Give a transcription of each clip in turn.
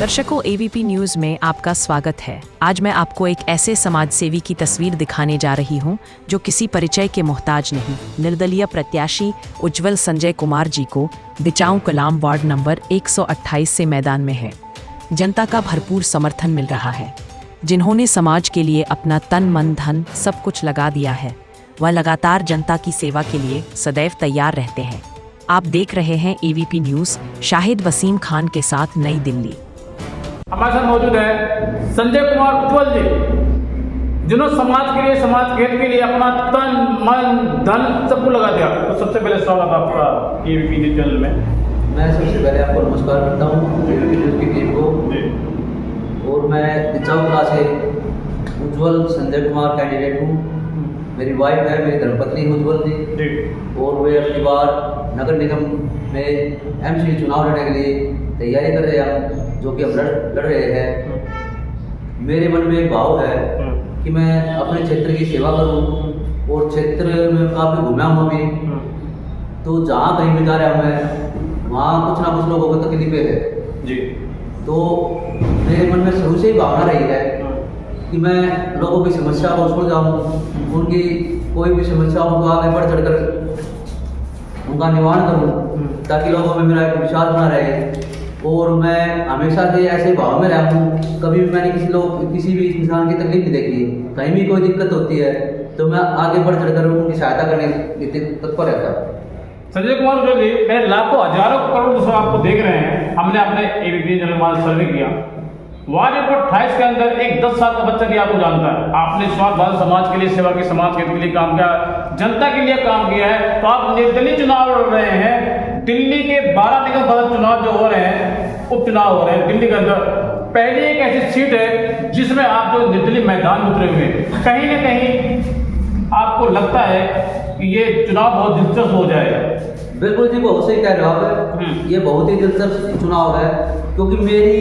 दर्शकों, AVP news में आपका स्वागत है। आज मैं आपको एक ऐसे समाज सेवी की तस्वीर दिखाने जा रही हूं जो किसी परिचय के मोहताज नहीं। निर्दलीय प्रत्याशी उज्जवल संजय कुमार जी को बिचाऊ कलाम वार्ड नंबर 128 से मैदान में है। जनता का भरपूर समर्थन मिल रहा है। जिन्होंने समाज के लिए अपना तन मन धन सब कुछ लगा दिया है, वह लगातार जनता की सेवा के लिए सदैव तैयार रहते हैं। आप देख रहे हैं एवीपी न्यूज। शाहिद वसीम खान के साथ, नई दिल्ली। हमारे साथ मौजूद है संजय कुमार उज्जवल जी, जिन्होंने समाज के लिए, समाज हित के लिए अपना तन मन धन सबको लगा दिया। तो सबसे पहले स्वागत आपका एवीपी न्यूज चैनल में। मैं सबसे पहले आपको नमस्कार करता हूँ एवीपी न्यूज की टीम को। और मैं बिचाऊ कला से उज्जवल संजय कुमार कैंडिडेट हूँ। मेरी वाइफ है, मेरी धर्मपत्नी उज्जवल जी, और वे अगली बार नगर निगम में एमसी चुनाव लड़ने के लिए तैयारी कर रहे हैं, जो कि हम लड़ रहे हैं। मेरे मन में एक भाव है कि मैं अपने क्षेत्र की सेवा करूं, और क्षेत्र में काफ़ी घूमा हूँ भी। तो जहाँ कहीं भी जा रहा हूँ मैं, वहाँ कुछ ना कुछ लोगों को तकलीफें है जी। तो मेरे मन में शुरू से ही भावना रही है कि मैं लोगों की समस्या को सुलझाऊं, उनकी कोई भी समस्या हो तो आगे बढ़ चढ़कर उनका निवारण करूं, ताकि लोगों में मेरा एक विश्वास बना रहे। और मैं हमेशा से ऐसे भाव में रहा हूँ। कभी भी मैंने किसी भी इंसान की तकलीफ नहीं देखी। कहीं भी कोई दिक्कत होती है तो मैं आगे बढ़ चढ़कर उनकी सहायता करने के तत्पर रहता हूँ। संजय कुमार उज्जवल जी, मेरे लाखों हजारों करोड़ दोस्तों आपको देख रहे हैं। हमने अपने एवीपी चैनल में सर्वे किया। वार्ड नंबर 28 के अंदर एक 10 साल का बच्चा भी आपको जानता है। आपने स्वास्थ्य समाज के लिए, सेवा की, समाज के लिए काम किया, जनता के लिए काम किया है। तो आप निर्दलीय चुनाव लड़ रहे हैं। दिल्ली के 12 निगम पालिका चुनाव जो हो रहे हैं, उपचुनाव हो रहे हैं दिल्ली के अंदर, पहली एक ऐसी सीट है जिसमें आप जो निर्दलीय मैदान में उतरे हुए हैं। कहीं ना कहीं आपको लगता है कि ये चुनाव बहुत दिलचस्प हो जाएगा। बिल्कुल जी, बहुत सही कह रहे हो आप। ये बहुत ही दिलचस्प चुनाव है, क्योंकि मेरी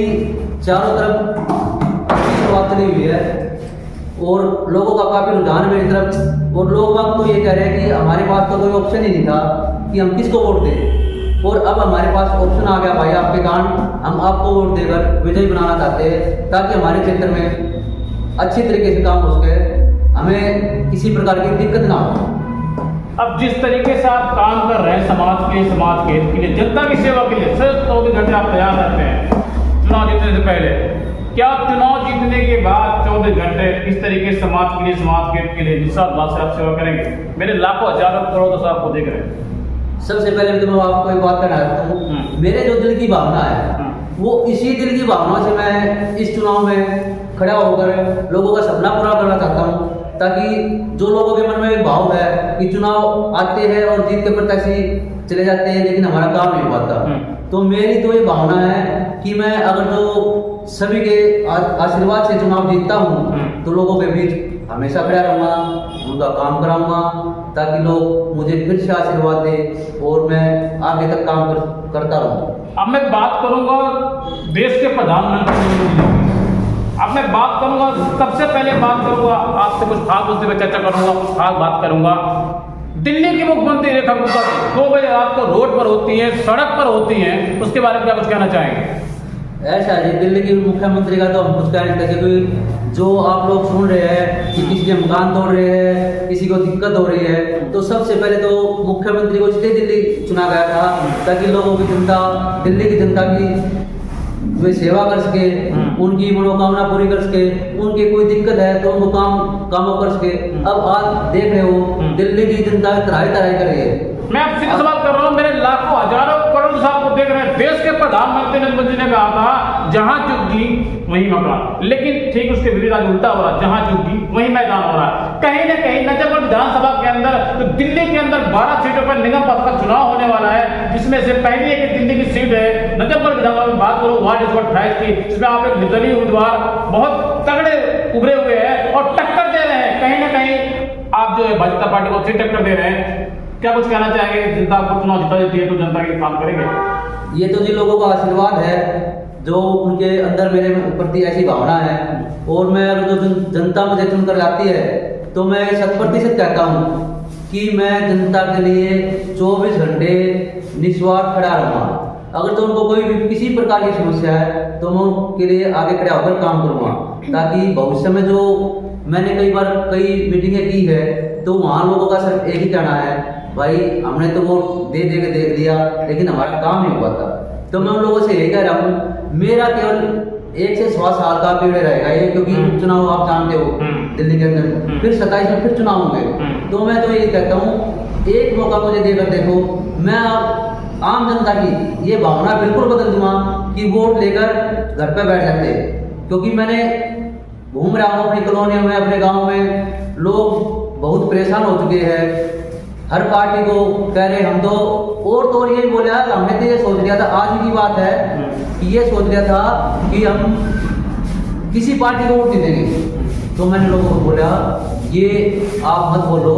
चारों तरफ अच्छी शुरुआत चली हुई है और लोगों का काफ़ी रुझान है मेरी तरफ। और लोग बाग तो ये कह रहे हैं कि हमारे पास तो कोई ऑप्शन ही नहीं था कि हम किसको वोट दें, और अब हमारे पास ऑप्शन आ गया भाई आपके कारण। हम आपको वोट देकर विजयी बनाना चाहते हैं, ताकि हमारे क्षेत्र में अच्छी तरीके से काम हो सके, हमें किसी प्रकार की दिक्कत ना हो। अब जिस तरीके से आप काम कर रहे हैं समाज के हित के लिए, जनता की सेवा के लिए, सिर्फ 24 घंटे आप तैयार रहते हैं चुनाव जीतने से पहले। क्या चुनाव जीतने के बाद 24 घंटे इस तरीके से समाज के लिए, समाज के हित के लिए निस्वार्थ भाव से आप सेवा करेंगे? मेरे लाखों हजारों करोड़ दोस्त आपको देख रहे हैं। सबसे पहले तो मैं आपको एक बात कहना चाहता हूँ। मेरे जो दिल की भावना है, वो इसी दिल की भावना से मैं इस चुनाव में खड़ा होकर लोगों का सपना पूरा करना चाहता हूँ, ताकि जो लोगों के मन में एक भाव है कि चुनाव आते हैं और जीत के प्रत्याशी चले जाते हैं, लेकिन हमारा काम नहीं हो पाता। तो मेरी तो ये भावना है कि मैं अगर जो सभी के आशीर्वाद से चुनाव जीतता हूँ, तो लोगों के बीच हमेशा खड़ा रहूँगा, उनका काम कराऊंगा, ताकि लोग मुझे फिर से आशीर्वाद दें और मैं आगे तक काम करता रहूँ। अब मैं बात करूंगा देश के प्रधानमंत्री। अब मैं बात करूंगा, सबसे पहले बात करूंगा आपसे, कुछ खास मुद्दे पर चर्चा करूंगा, कुछ खास बात करूंगा। दिल्ली की मुख्यमंत्री रेखा गुप्ता 2 बजे रात को रोड पर होती हैं, सड़क पर होती हैं, उसके बारे में क्या कुछ कहना चाहेंगे? ऐसा है, दिल्ली की मुख्यमंत्री का तो हम कुछ कह नहीं सकते, क्योंकि जो आप लोग सुन रहे हैं कि किसी के मकान तोड़ रहे हैं, किसी को दिक्कत हो रही है, तो सबसे पहले तो मुख्यमंत्री को इसलिए दिल्ली चुना गया था ताकि लोगों की जनता, दिल्ली की जनता की वे सेवा कर सके, उनकी मनोकामना पूरी कर सके, उनकी कोई दिक्कत है तो उनको काम कर सके। अब आज देख रहे हो दिल्ली की जनता तराई कर रही है। मैं आपसे सवाल कर रहा हूँ, मेरे लाखों हजारों करोड़ साहब को देख रहे हैं। देश के प्रधानमंत्री नरेंद्र मोदी ने कहा था जहां झुग्गी वहीं मकान, लेकिन ठीक उसके विपरीत आज उल्टा हो रहा है, जहां झुग्गी वहीं मैदान हो रहा है। कहीं ना कहीं नजफगढ़ विधानसभा के अंदर, तो दिल्ली के अंदर 12 सीटों पर निगम पालिका का चुनाव होने वाला है, जिसमें से पहली एक दिल्ली की सीट है नजफगढ़ विधानसभा में। बात करूँ वार्ड नंबर 28 की, जिसमें आप एक निर्दलीय उम्मीदवार बहुत तगड़े उभरे हुए हैं और टक्कर दे रहे हैं। कहीं ना कहीं आप जो है भाजपा पार्टी को अच्छी टक्कर दे रहे हैं। क्या कुछ कहना चाहेंगे? जनता आपको चुनाव जिता देती है तो जनता के काम करेंगे? ये तो जी लोगों का आशीर्वाद है, जो उनके अंदर मेरे प्रति ऐसी भावना है। और मैं अगर जो जनता मुझे चुनकर लाती है तो मैं 100% कहता हूँ कि मैं जनता के लिए 24 घंटे निस्वार्थ खड़ा रहूँगा। अगर तो उनको कोई भी किसी प्रकार की समस्या है तो मैं उनके लिए आगे खड़ा होकर काम करूँगा, ताकि भविष्य में जो मैंने कई मीटिंगें की है तो वहाँ लोगों का सिर्फ एक ही कहना है, भाई हमने तो वोट दे के देख दिया लेकिन हमारा काम नहीं हो पाता। तो मैं उन लोगों से यही कह रहा हूँ, मेरा केवल 1 से 1.25 साल का पीरियड रहेगा ये, क्योंकि चुनाव आप जानते हो दिल्ली के अंदर फिर 27 में फिर चुनाव होंगे। तो मैं तो यही कहता हूँ, एक मौका मुझे देकर देखो, मैं आम जनता की ये भावना बिल्कुल बदल दूंगा कि वोट लेकर घर पे बैठ जाते, क्योंकि मैंने घूम रहा हूँ अपनी कॉलोनियों में, अपने गाँव में, लोग बहुत परेशान हो चुके हैं। हर पार्टी को कह रहे हम तो यही बोला, हमने तो ये सोच लिया था, आज की बात है कि ये सोच लिया था कि हम किसी पार्टी को वोट नहीं देंगे। तो मैंने लोगों को बोला ये आप मत बोलो,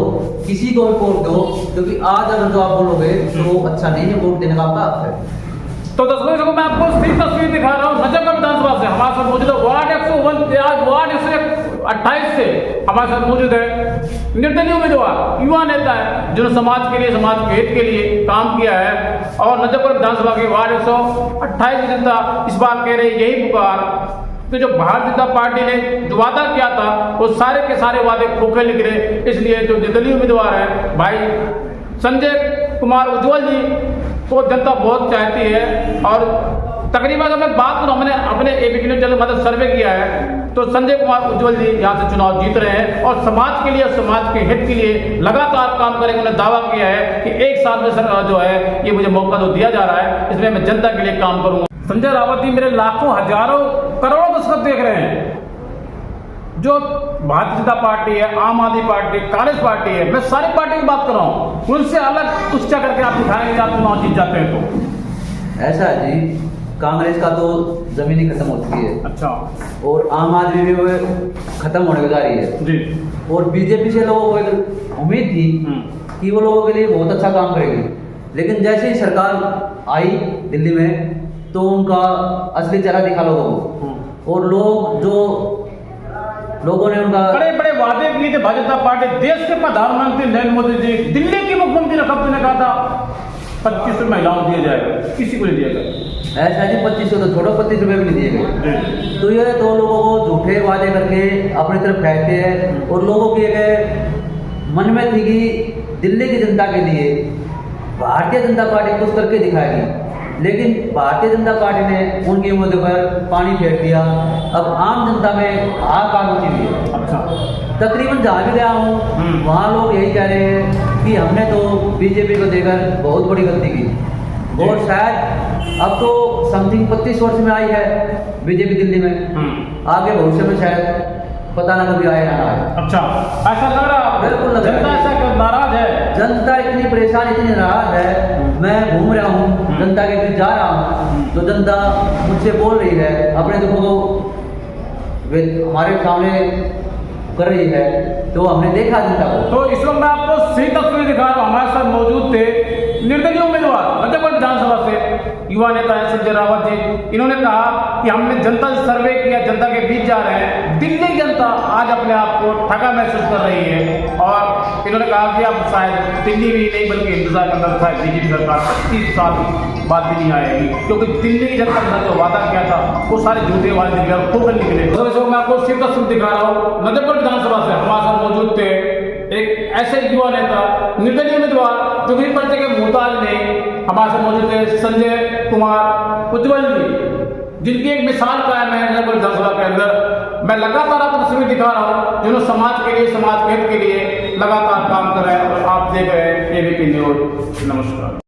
किसी को भी वोट दो, क्योंकि आज अगर तो आप बोलोगे तो अच्छा नहीं है, वोट देने का आपका हक है। तो दर्शकों को मैं आपको स्थिर तस्वीर दिखा रहा हूँ नजफगढ़ विधानसभा से। हमारे साथ मौजूद है वार्ड 128 से हमारे साथ मौजूद है निर्दलीय उम्मीदवार, युवा नेता है जिन्होंने समाज के लिए, समाज के हित के लिए काम किया है। और नजफगढ़ विधानसभा के वार्ड 128 की जनता इस बार कह रही यही पुकार कि जो भारतीय जनता पार्टी ने जो वादा किया था वो सारे के सारे वादे खोखे निकले। इसलिए जो निर्दलीय उम्मीदवार है भाई संजय कुमार उज्ज्वल जी को जनता बहुत चाहती है। और तकरीबन अगर मैं बात करूँ, हमने अपने एबीपी न्यूज़ चैनल मतलब सर्वे किया है तो संजय कुमार उज्ज्वल जी यहाँ से चुनाव जीत रहे हैं और समाज के लिए, समाज के हित के लिए लगातार काम करेंगे। उन्होंने दावा किया है कि 1 साल में सर जो है ये मुझे मौका तो दिया जा रहा है, इसमें मैं जनता के लिए काम करूँगा। संजय रावत जी मेरे लाखों, हजारों, करोड़ों दर्शक देख रहे हैं। जो भारतीय जनता पार्टी है, आम आदमी पार्टी, कांग्रेस पार्टी है, मैं सारी पार्टी की बात कर रहा हूँ, उनसे अलग कुछ क्या करके आप दिखाएंगे आप चुनाव जीत जाते हैं तो? ऐसा है जी, कांग्रेस का तो जमीन ही खत्म हो चुकी है। अच्छा। और आम आदमी भी वो खत्म होने जा रही है जी। और बीजेपी से लोगों को एक उम्मीद थी कि वो लोगों के लिए बहुत अच्छा काम करेगी, लेकिन जैसे ही सरकार आई दिल्ली में तो उनका असली चेहरा दिखा लोगों को। और लोगों ने उनका बड़े बड़े वादे किए थे भारतीय जनता पार्टी। देश के प्रधानमंत्री नरेंद्र मोदी जी, दिल्ली के मुख्यमंत्री ने कब ने कहा था 25 महिलाओं को दिया जाएगा, किसी को नहीं दिया गया। ऐसा जी 2500 तो छोड़ो, 25 रुपये भी नहीं दिए गए। तो ये 2 लोगों को झूठे वादे करके अपनी तरफ फेंकते हैं और लोगों के मन में थी कि दिल्ली की जनता के लिए भारतीय जनता पार्टी कुछ करके दिखाएगी, लेकिन भारतीय जनता पार्टी ने उनकी उम्मीदों पर पानी फेर दिया। अब आम जनता में हाहाकार मची हुई है। अच्छा। तकरीबन जहाँ भी गया हूँ वहाँ लोग यही कह रहे हैं कि हमने तो बीजेपी को देकर बहुत बड़ी गलती की और शायद अब तो समथिंग 25 वर्ष में आई है बीजेपी दिल्ली में, आगे भविष्य में शायद पता ना कभी आए ना आए। अच्छा, ऐसा लग रहा है? बिल्कुल लग रहा है। जनता ऐसा नाराज है, जनता इतनी परेशान, इतनी नाराज है। मैं घूम रहा हूँ, जनता के बीच जा रहा हूँ तो जनता मुझसे बोल रही है, अपने दुखों को हमारे सामने कर रही है, तो हमने देखा जनता को। तो इस वक्त मैं आपको सही तस्वीर दिखा रहा हूँ। हमारे साथ मौजूद थे निर्दलीय उम्मीदवार नजफगढ़ विधानसभा से युवा नेता है संजय रावत जी। इन्होंने कहा कि हमने जनता से सर्वे किया, जनता के बीच जा रहे हैं। दिल्ली की जनता आज अपने आप को ठगा महसूस कर रही है और इन्होंने कहा कि अब शायद दिल्ली भी नहीं बल्कि हिंदुस्तान के अंदर शायद बीजेपी सरकार 25 साल बाद भी नहीं आएगी, क्योंकि दिल्ली की जनता ने जो वादा किया था वो सारे झूठे वादे निकले, ठोकर निकले। तो मैं आपको सिर्फ तस्वीर दिखा रहा हूँ नजफगढ़ विधानसभा से। हमारे साथ मौजूद थे एक ऐसे युवा नेता, निर्दलीय उम्मीदवार जो किसी परिचय के मोहताज नहीं। हमारे साथ मौजूद थे संजय कुमार उज्ज्वल जी, जिनकी एक मिसाल कायम है नजफगढ़ विधानसभा के अंदर। मैं लगातार आपको तस्वीर दिखा रहा हूँ जिन्होंने समाज के लिए, समाज के हित के लिए लगातार काम कर रहे हैं और आप देख रहे हैं एबीपी न्यूज़। नमस्कार।